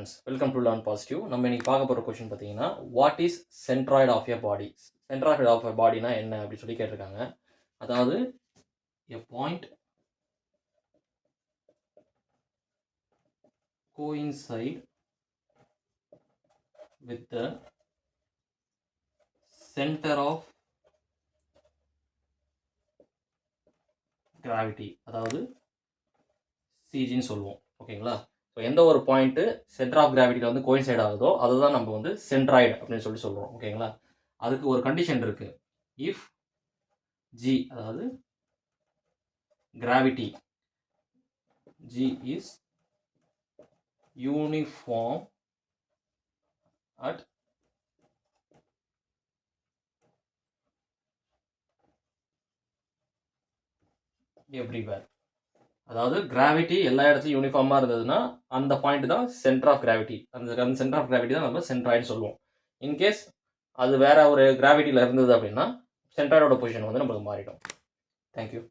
Students, welcome to learn positive. நம்ம இன்னைக்கு பார்க்க போகிற கொஸ்டின் பார்த்தீங்கன்னா, what is centroid of a body? Centroid of a பாடினா என்ன அப்படின்னு சொல்லி கேட்டிருக்காங்க. அதாவது a point coincide with the center of gravity, அதாவது சிஜின்னு சொல்லுவோம். ஓகேங்களா? ஸோ எந்த ஒரு பாயிண்ட்டு சென்டர் ஆஃப் கிராவிட்டியில் வந்து கோயின்சைட் ஆகுதோ அதுதான் நம்ம வந்து சென்ட்ராய்டு அப்படின்னு சொல்லி சொல்கிறோம். ஓகேங்களா? அதுக்கு ஒரு கண்டிஷன் இருக்குது. இஃப் ஜி, அதாவது gravity G is uniform at everywhere. அதாவது கிராவிட்டி எல்லா இடத்துலையும் யூனிஃபார்மாக இருந்ததுன்னா அந்த பாயிண்ட் தான் சென்டர் ஆஃப் கிராவிட்டி. அந்த சென்டர் ஆஃப் கிராவிட்டி தான் நம்ம சென்ட்ராய்டு சொல்லுவோம். இன்கேஸ் அது வேற ஒரு கிராவிட்டியில் இருந்தது அப்படின்னா சென்ட்ராய்டோட பொசிஷன் வந்து நம்மளுக்கு மாறிடும். தேங்க்யூ.